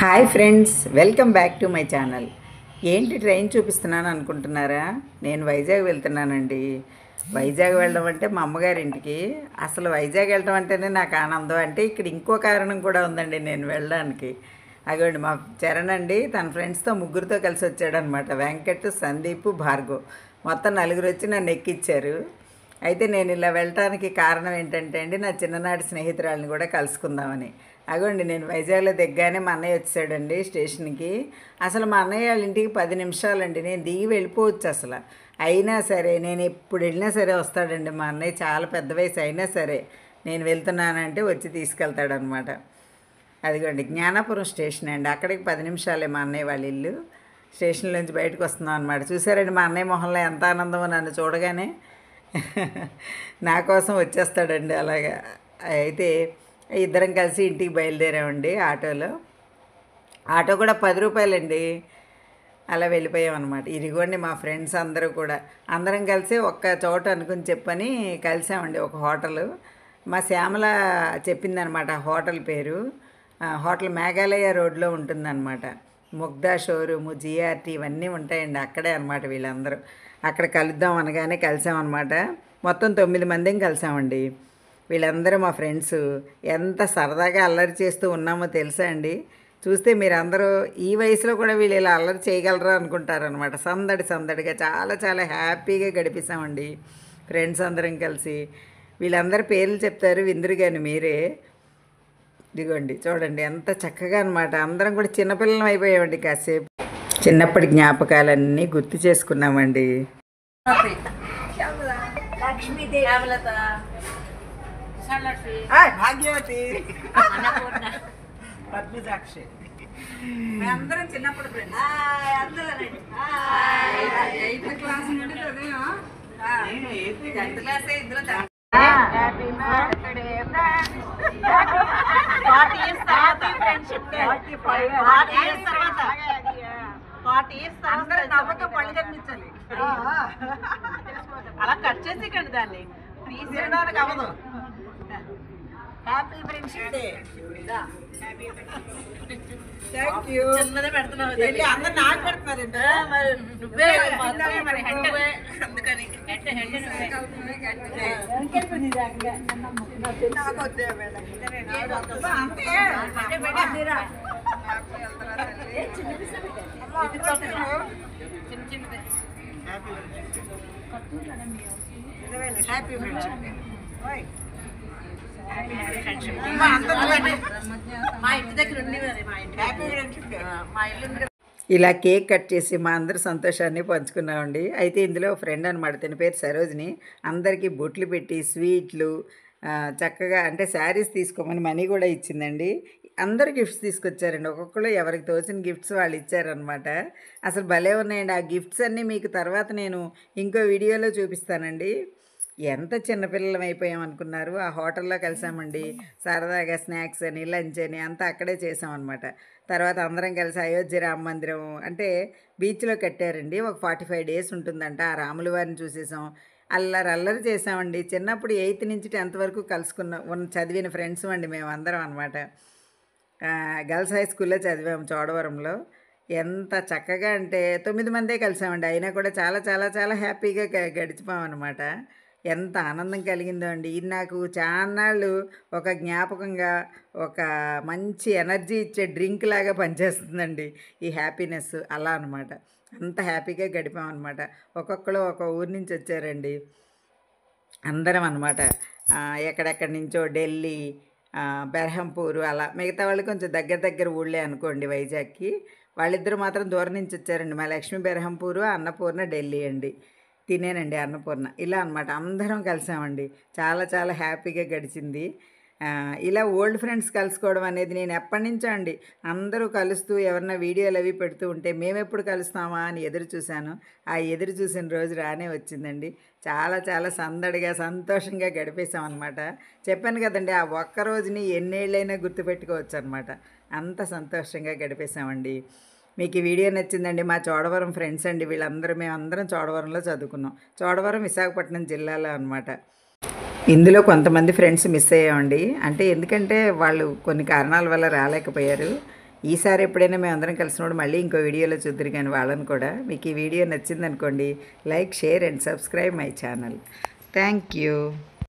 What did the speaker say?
Hi friends, welcome back to my channel. ఏంటి train చూపిస్తున్నాను అనుకుంటున్నారా? నేను వైజాగ్ వెళ్తున్నానండి. వైజాగ్ వెళ్ళడం అంటే మా అమ్మగారింటికి. అసలు వైజాగ్ వెళ్ళడం అంటేనే నాకు ఆనందం. అంటే ఇక్కడ ఇంకో కారణం కూడా ఉందండి నేను వెళ్ళడానికి. అగోండి మా చరణ్ అండి, తన ఫ్రెండ్స్తో ముగ్గురితో కలిసి వచ్చాడనమాట. వెంకట్, సందీప్, భార్గవ్, మొత్తం నలుగురు వచ్చి నన్ను ఎక్కిచ్చారు. అయితే నేను ఇలా వెళ్ళటానికి కారణం ఏంటంటే అండి, నా చిన్ననాటి స్నేహితురాలని కూడా కలుసుకుందామని. అగోండి నేను వైజాగ్లో దిగ్గానే మా అన్నయ్య వచ్చాడండి స్టేషన్కి. అసలు మా అన్నయ్య వాళ్ళ ఇంటికి 10 నిమిషాలండి, నేను దిగి వెళ్ళిపోవచ్చు అసలు. అయినా సరే నేను ఎప్పుడు వెళ్ళినా సరే వస్తాడండి మా అన్నయ్య. చాలా పెద్ద వయసు అయినా సరే నేను వెళ్తున్నానంటే వచ్చి తీసుకెళ్తాడనమాట. అదిగోండి జ్ఞానాపురం స్టేషన్ అండి, అక్కడికి 10 నిమిషాలే మా అన్నయ్య వాళ్ళ ఇల్లు. స్టేషన్లోంచి బయటకు వస్తున్నాం అనమాట. చూసారండి మా అన్నయ్య మొహంలో ఎంత ఆనందమో నన్ను చూడగానే. నా కోసం వచ్చేస్తాడండి అలాగా. అయితే ఇద్దరం కలిసి ఇంటికి బయలుదేరామండి ఆటోలో. ఆటో కూడా 10 రూపాయలండి. అలా వెళ్ళిపోయాం అనమాట. ఇదిగోండి మా ఫ్రెండ్స్ అందరూ కూడా అందరం కలిసి ఒక్క చోట అనుకుని చెప్పని కలిసామండి, ఒక హోటలు. మా శ్యామల చెప్పిందనమాట హోటల్ పేరు. హోటల్ మేఘాలయ రోడ్లో ఉంటుందన్నమాట. ముగ్ధా షోరూము, జిఆర్టీ ఇవన్నీ ఉంటాయండి అక్కడే అనమాట. వీళ్ళందరూ అక్కడ కలుద్దాం అనగానే కలిసామన్నమాట. మొత్తం 9 మందిని కలిసామండి. వీళ్ళందరూ మా ఫ్రెండ్స్. ఎంత సరదాగా అల్లరి చేస్తూ ఉన్నామో తెలుసా అండి. చూస్తే మీరందరూ ఈ వయసులో కూడా వీళ్ళు ఇలా అల్లరి చేయగలరా అనుకుంటారనమాట. సందడి సందడిగా చాలా చాలా హ్యాపీగా గడిపిస్తామండి ఫ్రెండ్స్ అందరం కలిసి. వీళ్ళందరూ పేర్లు చెప్తారు, విందురు కానీ మీరే. ఇదిగోండి చూడండి ఎంత చక్కగా అనమాట. అందరం కూడా చిన్నపిల్లలం అయిపోయామండి. కాసేపు చిన్నప్పటి జ్ఞాపకాలన్నీ గుర్తు చేసుకున్నామండి. భాగ్యవతి, పద్మజాక్షి, అందరం చిన్నప్పుడు ఫ్రెండ్స్. ఎయిత్ క్లాస్ నుండి చదివాం. 10th క్లాస్ ఇద్దరు. 40 years తర్వాత ఫ్రెండ్షిప్. 40 years తర్వాత అందరూ నవ్వుతూ పళ్ళు కనిపించాలి. అలా కట్ చేసి కండి దాన్ని తీసేయడానికి అవ్వదు. Happy friendship day. Thank you. చిన్నదే పెడుతున్నావు, అందరు నాకు పెడుతున్నారండి. మరి నువ్వే అందుకని హ్యాపీ ఫ్రెండ్షిప్ డే. ఇలా కేక్ కట్ చేసి మా అందరి సంతోషాన్ని పంచుకున్నామండి. అయితే ఇందులో ఫ్రెండ్ అనమాట, తన పేరు సరోజిని. అందరికీ బొట్లు పెట్టి స్వీట్లు చక్కగా అంటే శారీస్ తీసుకోమని మనీ కూడా ఇచ్చిందండి. అందరూ గిఫ్ట్స్ తీసుకొచ్చారండి. ఒక్కొక్కరు ఎవరికి తోచిన గిఫ్ట్స్ వాళ్ళు ఇచ్చారనమాట. అసలు భలే ఉన్నాయండి. ఆ గిఫ్ట్స్ అన్నీ మీకు తర్వాత నేను ఇంకో వీడియోలో చూపిస్తానండి. ఎంత చిన్నపిల్లలం అయిపోయాం అనుకున్నారు. ఆ హోటల్లో కలిసామండి. సరదాగా స్నాక్స్ అని లంచ్ అని అంతా అక్కడే చేసామన్నమాట. తర్వాత అందరం కలిసి అయోధ్య రామ మందిరం అంటే బీచ్లో కట్టారండి. ఒక 45 days ఉంటుందంట. ఆ రాముల వారిని చూసేసాం. అల్లరి అల్లరి చేసామండి. చిన్నప్పుడు 8th నుంచి 10th వరకు చదివిన ఫ్రెండ్స్ అండి మేమందరం అనమాట. గర్ల్స్ హై స్కూల్లో చదివాము చోడవరంలో. ఎంత చక్కగా అంటే 9 మందే కలిసామండి. అయినా కూడా చాలా చాలా చాలా హ్యాపీగా గడిచిపోయామన్నమాట. ఎంత ఆనందం కలిగిందో అండి. ఇది నాకు చాన్నాళ్ళు ఒక జ్ఞాపకంగా, ఒక మంచి ఎనర్జీ ఇచ్చే డ్రింక్ లాగా పనిచేస్తుందండి ఈ హ్యాపీనెస్. అలా అనమాట. అంత హ్యాపీగా గడిపామన్నమాట. ఒక్కొక్కరు ఒక ఊరి నుంచి వచ్చారండి అందరం అనమాట. ఎక్కడెక్కడి నుంచో ఢిల్లీ, బెర్హంపూరు అలా. మిగతా వాళ్ళు కొంచెం దగ్గర దగ్గర ఊళ్ళే అనుకోండి వైజాగ్కి. వాళ్ళిద్దరూ మాత్రం దూరం నుంచి వచ్చారండి. మా లక్ష్మీ బెర్హంపూరు, అన్నపూర్ణ ఢిల్లీ అండి. తినేనండి అన్నపూర్ణ. ఇలా అనమాట అందరం కలిసామండి. చాలా చాలా హ్యాపీగా గడిచింది. ఇలా ఓల్డ్ ఫ్రెండ్స్ కలుసుకోవడం అనేది నేను ఎప్పటి నుంచో అండి. అందరూ కలుస్తూ ఎవరన్నా వీడియోలు అవి పెడుతూ ఉంటే మేమెప్పుడు కలుస్తామా అని ఎదురు చూశాను. ఆ ఎదురు చూసిన రోజు రానే వచ్చిందండి. చాలా చాలా సందడిగా సంతోషంగా గడిపేశామన్నమాట. చెప్పాను కదండి, ఆ ఒక్క రోజుని ఎన్నేళ్ళైనా గుర్తుపెట్టుకోవచ్చు అనమాట. అంత సంతోషంగా గడిపేశామండి. మీకు ఈ వీడియో నచ్చిందండి. మా చోడవరం ఫ్రెండ్స్ అండి వీళ్ళందరూ. మేమందరం చోడవరంలో చదువుకున్నాం. చోడవరం విశాఖపట్నం జిల్లాలో అనమాట. ఇందులో కొంతమంది ఫ్రెండ్స్ మిస్ అయ్యామండి. అంటే ఎందుకంటే వాళ్ళు కొన్ని కారణాల వల్ల రాలేకపోయారు. ఈసారి ఎప్పుడైనా మేము అందరం కలిసినప్పుడు మళ్ళీ ఇంకో వీడియోలో చూద్దరు కానీ వాళ్ళని కూడా. మీకు ఈ వీడియో నచ్చిందనుకోండి, like, share and subscribe my channel. Thank you.